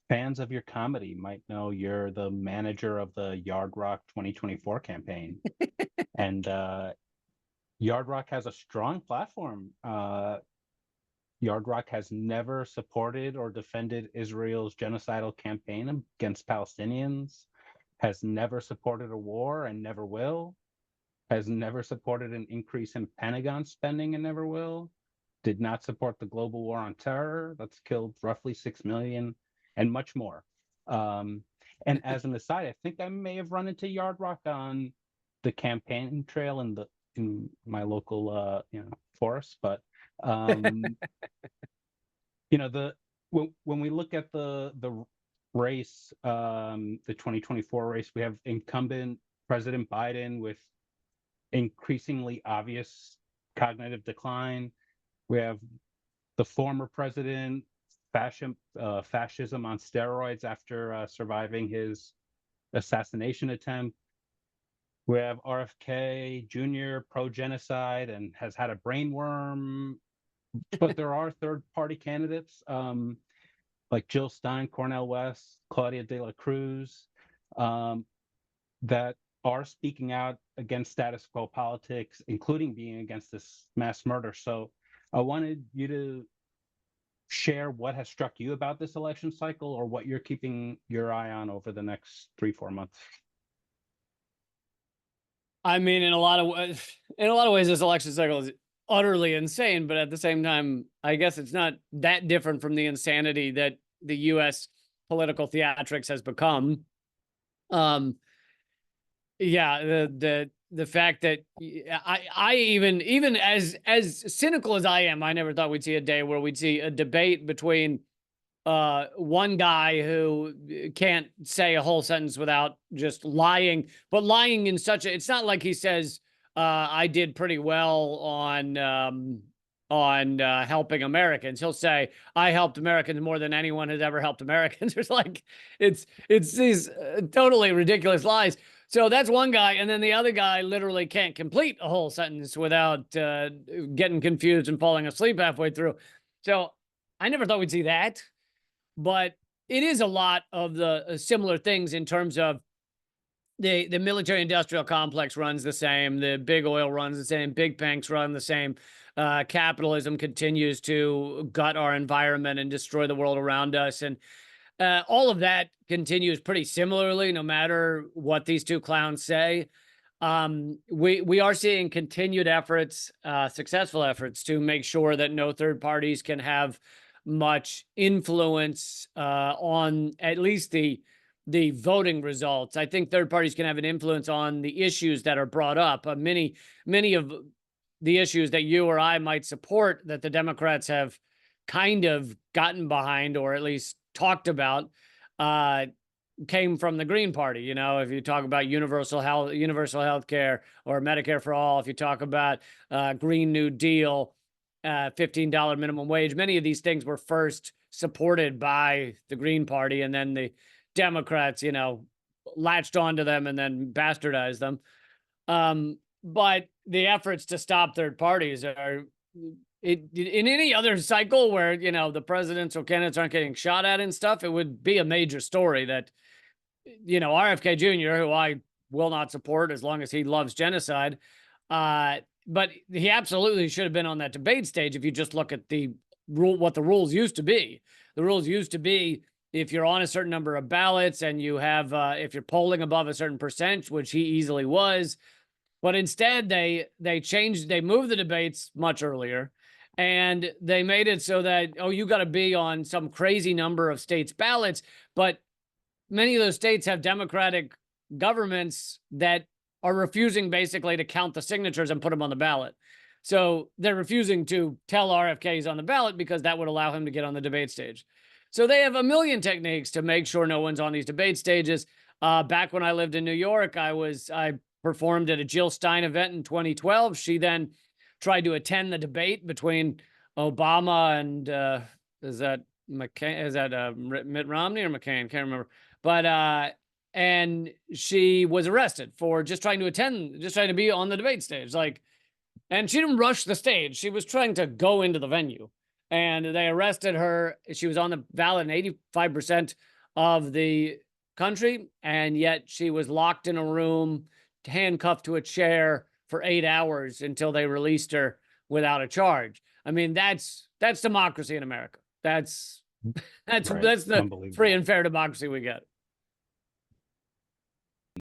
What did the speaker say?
Fans of your comedy might know you're the manager of the Yard Rock 2024 campaign. And Yard Rock has a strong platform. Yard Rock has never supported or defended Israel's genocidal campaign against Palestinians, has never supported a war and never will, has never supported an increase in Pentagon spending and never will, did not support the global war on terror that's killed roughly 6 million, and much more. Um, and as an aside, I think I may have run into Yard Rock on the campaign trail in my local forest, but um, the when we look at the race, the 2024 race, we have incumbent President Biden with increasingly obvious cognitive decline. We have the former president, fascism on steroids after surviving his assassination attempt. We have RFK Jr. pro-genocide and has had a brain worm. But there are third-party candidates like Jill Stein, Cornel West, Claudia de la Cruz, that are speaking out against status quo politics, including being against this mass murder. So I wanted you to share what has struck you about this election cycle or what you're keeping your eye on over the next 3-4 months. I mean, in a lot of ways, this election cycle is utterly insane, but at the same time, I guess it's not that different from the insanity that the U.S. political theatrics has become. Yeah, the fact that I even as cynical as I am, I never thought we'd see a day where we'd see a debate between one guy who can't say a whole sentence without just lying, but lying in such a, it's not like he says, I did pretty well on helping Americans. He'll say, I helped Americans more than anyone has ever helped Americans. It's like, it's these totally ridiculous lies. So that's one guy. And then the other guy literally can't complete a whole sentence without getting confused and falling asleep halfway through. So I never thought we'd see that. But it is a lot of the similar things in terms of the military industrial complex runs the same. The big oil runs the same. Big banks run the same. Capitalism continues to gut our environment and destroy the world around us. And all of that continues pretty similarly, no matter what these two clowns say. We are seeing continued efforts, successful efforts, to make sure that no third parties can have much influence on at least the voting results. I think third parties can have an influence on the issues that are brought up. Many of the issues that you or I might support that the Democrats have kind of gotten behind, or at least talked about, came from the Green Party. You know, if you talk about universal health care, or Medicare for all, if you talk about Green New Deal, $15 minimum wage, many of these things were first supported by the Green Party, and then the Democrats, latched onto them and then bastardized them. But the efforts to stop third parties are, in any other cycle where, the presidents or candidates aren't getting shot at and stuff, it would be a major story that, RFK Jr., who I will not support as long as he loves genocide, but he absolutely should have been on that debate stage. If you just look at what the rules used to be. The rules used to be, if you're on a certain number of ballots and you have, if you're polling above a certain percent, which he easily was, but instead they moved the debates much earlier, and they made it so that, you got to be on some crazy number of states' ballots. But many of those states have Democratic governments that are refusing basically to count the signatures and put them on the ballot. So they're refusing to tell RFK he's on the ballot because that would allow him to get on the debate stage. So they have a million techniques to make sure no one's on these debate stages. Back when I lived in New York, I performed at a Jill Stein event in 2012. She then tried to attend the debate between Obama and is that Mitt Romney or McCain? Can't remember. But and she was arrested for just trying to be on the debate stage. And she didn't rush the stage. She was trying to go into the venue, and they arrested her. She was on the ballot in 85% of the country, and yet she was locked in a room, handcuffed to a chair for 8 hours until they released her without a charge. I mean, that's democracy in America. That's Right. that's the free Unbelievable. and fair democracy we get.